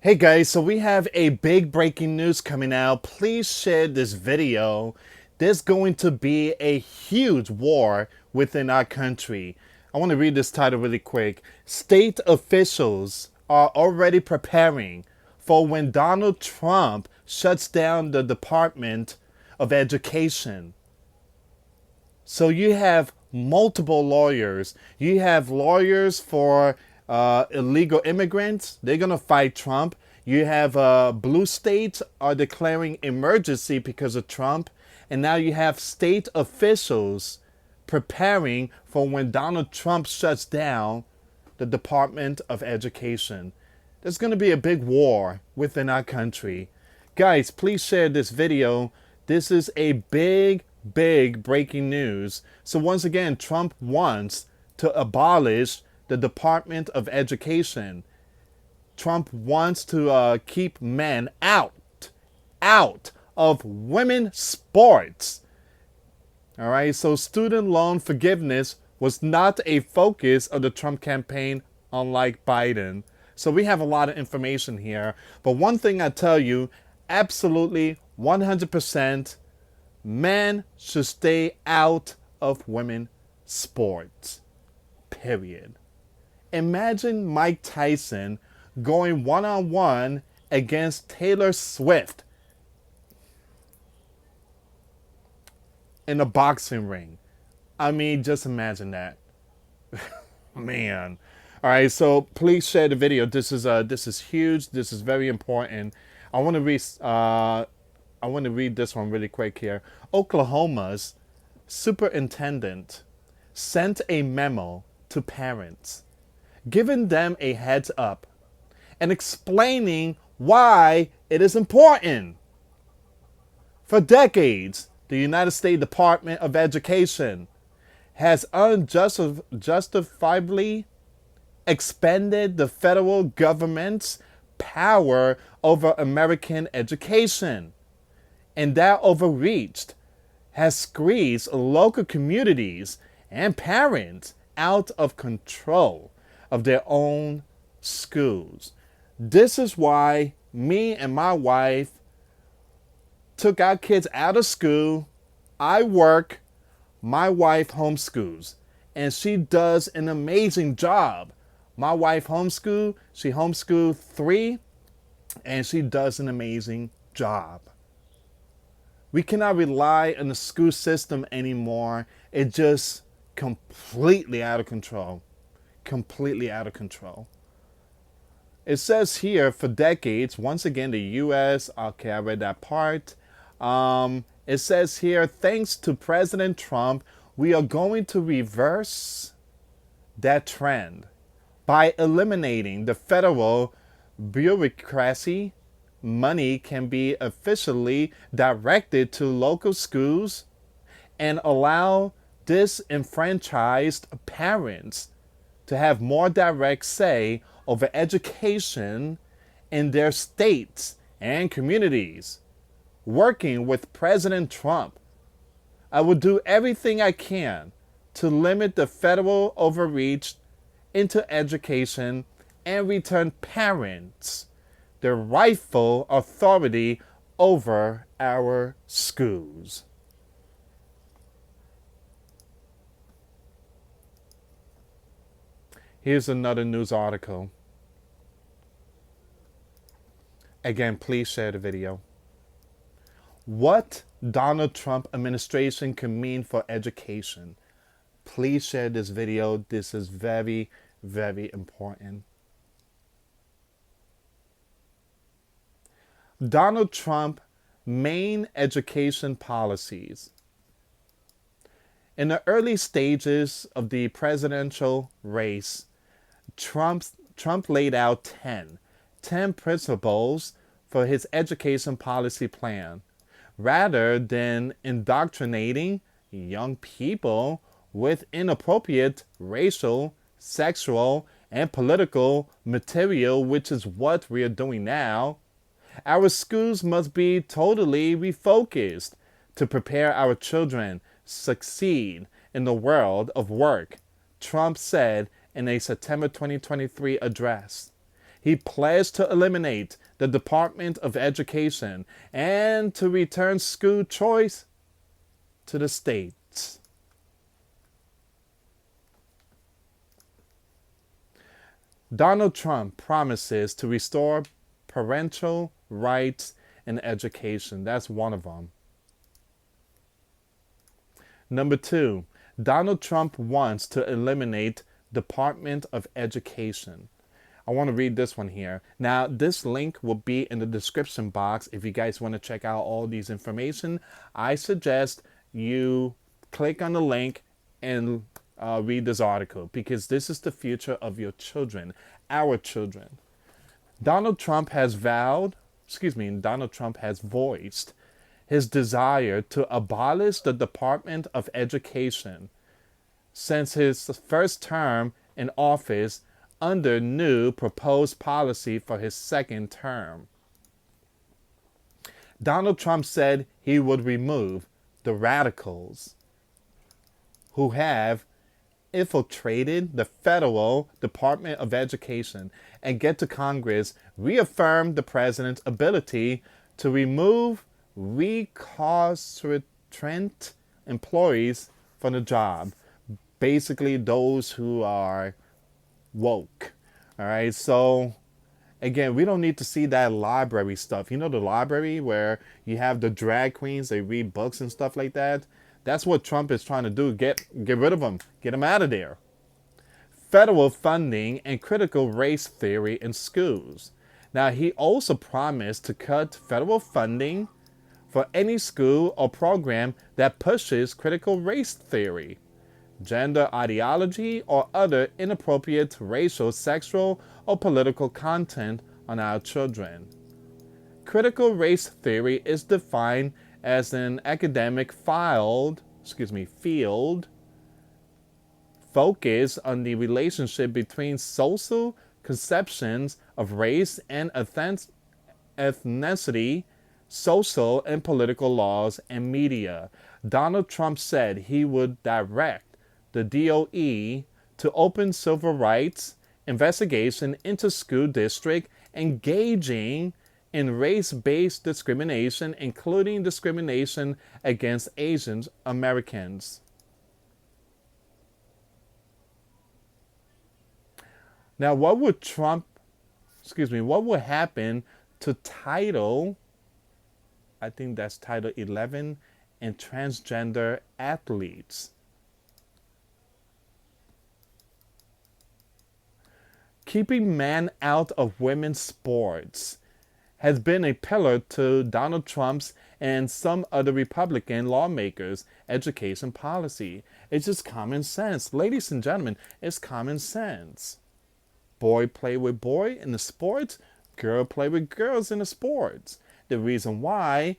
Hey guys, so we have a big breaking news coming out. Please share this video. There's going to be a huge war within our country. I want to read this title really quick. State officials are already preparing for when Donald Trump shuts down the Department of Education. So you have multiple lawyers. You have lawyers for illegal immigrants. They're going to fight Trump. You have blue states are declaring emergency because of Trump. And now you have state officials preparing for when Donald Trump shuts down the Department of Education. There's going to be a big war within our country. Guys, please share this video. This is a big breaking news. So once again, Trump wants to abolish the Department of Education. Trump wants to keep men out of women's sports. All right, so student loan forgiveness was not a focus of the Trump campaign, unlike Biden. So we have a lot of information here. But one thing I tell you, absolutely 100%, men should stay out of women's sports. Period. Imagine Mike Tyson going one-on-one against Taylor Swift in a boxing ring. I mean, just imagine that. Man. All right, so please share the video. This is huge. This is very important. I want to read this one really quick here. Oklahoma's superintendent sent a memo to parents, giving them a heads up and explaining why it is important. For decades, the United States Department of Education has unjustifiably expanded the federal government's power over American education. And that overreach has squeezed local communities and parents out of control of their own schools. This is why me and my wife took our kids out of school. I work, my wife homeschools, and she does an amazing job. My wife she homeschooled 3, and she does an amazing job. We cannot rely on the school system anymore. It's just completely out of control. Completely out of control. It says here, for decades, once again, the US, okay, I read that part. It says here, thanks to President Trump, we are going to reverse that trend by eliminating the federal bureaucracy. Money can be officially directed to local schools and allow disenfranchised parents to have more direct say over education in their states and communities. Working with President Trump, I will do everything I can to limit the federal overreach into education and return parents their rightful authority over our schools. Here's another news article. Again, please share the video. What Donald Trump administration can mean for education. Please share this video. This is very important. Donald Trump main education policies. In the early stages of the presidential race, Trump laid out 10 principles for his education policy plan. Rather than indoctrinating young people with inappropriate racial, sexual, and political material, which is what we are doing now, our schools must be totally refocused to prepare our children succeed in the world of work, Trump said in a September 2023 address. He pledged to eliminate the Department of Education and to return school choice to the states. Donald Trump promises to restore parental rights in education. That's one of them. Number two, Donald Trump wants to eliminate Department of Education. I want to read this one here. Now, this link will be in the description box if you guys want to check out all these information. I suggest you click on the link and read this article because this is the future of your children, our children. Donald Trump has voiced his desire to abolish the Department of Education since his first term in office under new proposed policy for his second term. Donald Trump said he would remove the radicals who have infiltrated the federal Department of Education and get to Congress, reaffirm the president's ability to remove recalcitrant employees from the job. Basically, those who are woke. All right, so again, we don't need to see that library stuff. You know, the library where you have the drag queens, they read books and stuff like that. That's what Trump is trying to do. Get rid of them. Get them out of there. Federal funding and critical race theory in schools. Now, he also promised to cut federal funding for any school or program that pushes critical race theory, gender ideology, or other inappropriate racial, sexual, or political content on our children. Critical race theory is defined as an academic field focused on the relationship between social conceptions of race and ethnicity, social and political laws, and media. Donald Trump said he would direct the DOE to open civil rights investigation into school district engaging in race-based discrimination, including discrimination against Asian Americans. Now, what would happen to I think that's Title 11, and transgender athletes? Keeping men out of women's sports has been a pillar to Donald Trump's and some other Republican lawmakers' education policy. It's just common sense. Ladies and gentlemen, it's common sense. Boy play with boy in the sports, girl play with girls in the sports. The reason why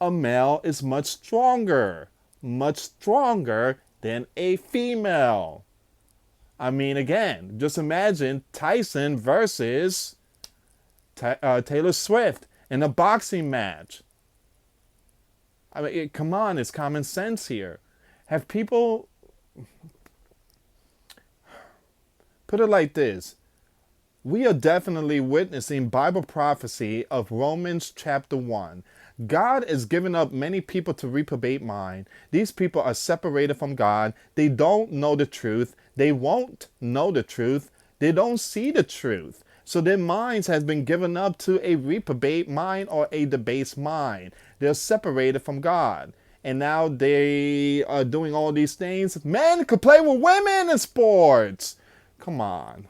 a male is much stronger than a female. I mean, again, just imagine Tyson versus Taylor Swift in a boxing match. I mean, come on, it's common sense here. Have people... Put it like this. We are definitely witnessing Bible prophecy of Romans chapter 1. God is giving up many people to reprobate mind. These people are separated from God. They don't know the truth. They won't know the truth. They don't see the truth. So their minds has been given up to a reprobate mind or a debased mind. They're separated from God. And now they are doing all these things. Men could play with women in sports. Come on.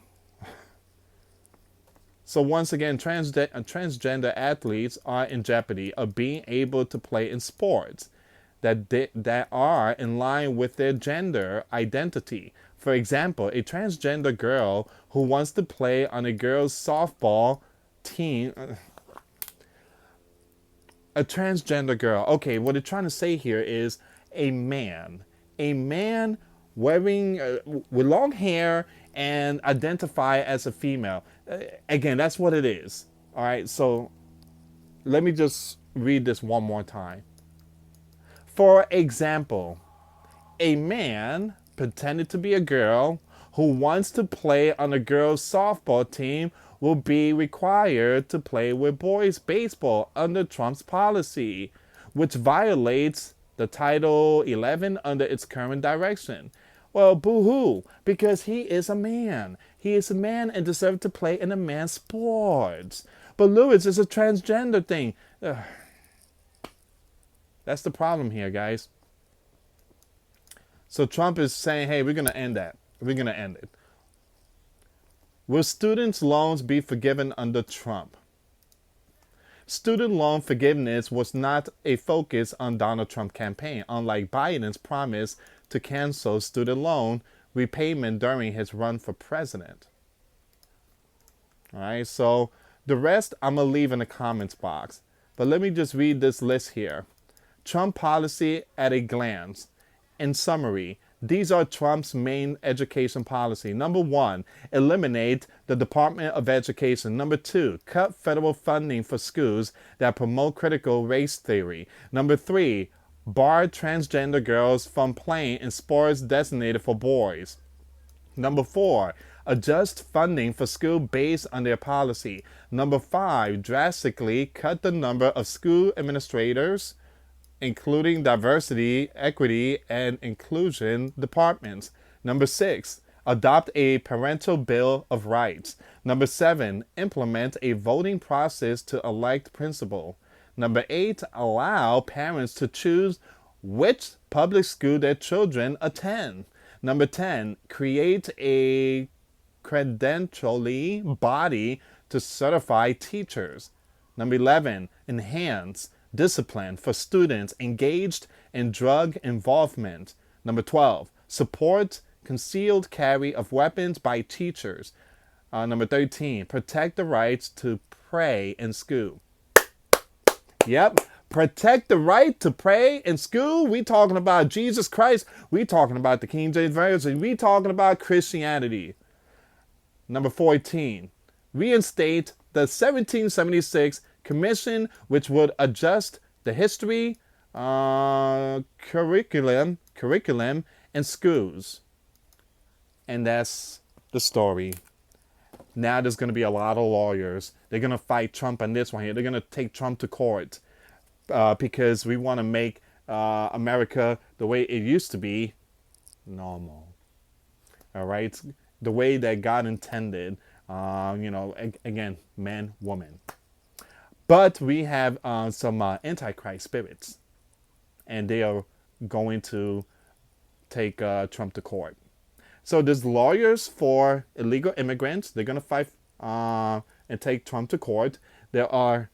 So once again, transgender athletes are in jeopardy of being able to play in sports that are in line with their gender identity. For example, a transgender girl who wants to play on a girls' softball team. A transgender girl. Okay, what they're trying to say here is a man wearing with long hair and identify as a female. Again, that's what it is. All right, so let me just read this one more time. For example, a man pretending to be a girl who wants to play on a girls' softball team will be required to play with boys baseball under Trump's policy, which violates the Title 11 under its current direction. Well, boo-hoo, because he is a man. He is a man and deserves to play in a man's sports. But Lewis is a transgender thing. Ugh. That's the problem here, guys. So Trump is saying, hey, we're going to end that. We're going to end it. Will students' loans be forgiven under Trump? Student loan forgiveness was not a focus on Donald Trump's campaign, unlike Biden's promise to cancel student loan repayment during his run for president. All right, so the rest I'm going to leave in the comments box. But let me just read this list here. Trump policy at a glance. In summary, these are Trump's main education policy. Number 1, eliminate the Department of Education. Number 2, cut federal funding for schools that promote critical race theory. Number 3, bar transgender girls from playing in sports designated for boys. Number 4, adjust funding for school based on their policy. Number 5, drastically cut the number of school administrators, including diversity, equity, and inclusion departments. Number 6, adopt a parental bill of rights. Number 7, implement a voting process to elect principal. Number 8, allow parents to choose which public school their children attend. Number 10, create a credentialing body to certify teachers. Number 11, enhance discipline for students engaged in drug involvement. Number 12, support concealed carry of weapons by teachers. Number 13, protect the rights to pray in school. Yep, protect the right to pray in school. We talking about Jesus Christ. We talking about the King James Version. We talking about Christianity. Number 14, reinstate the 1776 commission, which would adjust the history curriculum in schools. And that's the story. Now there's going to be a lot of lawyers. They're going to fight Trump on this one here. They're going to take Trump to court because we want to make America the way it used to be, normal. All right? The way that God intended, again, man, woman. But we have some antichrist spirits, and they are going to take Trump to court. So there's lawyers for illegal immigrants. They're going to fight and take Trump to court. There are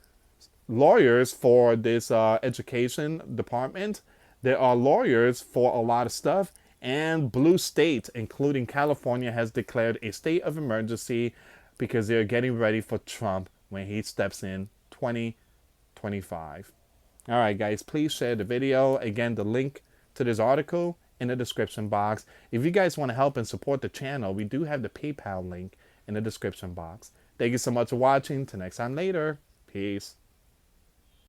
lawyers for this education department. There are lawyers for a lot of stuff. And blue states, including California, has declared a state of emergency because they're getting ready for Trump when he steps in 2025. All right, guys, please share the video. Again, the link to this article in the description box. If you guys want to help and support the channel, we do have the PayPal link in the description box. Thank you so much for watching. Till next time later. Peace.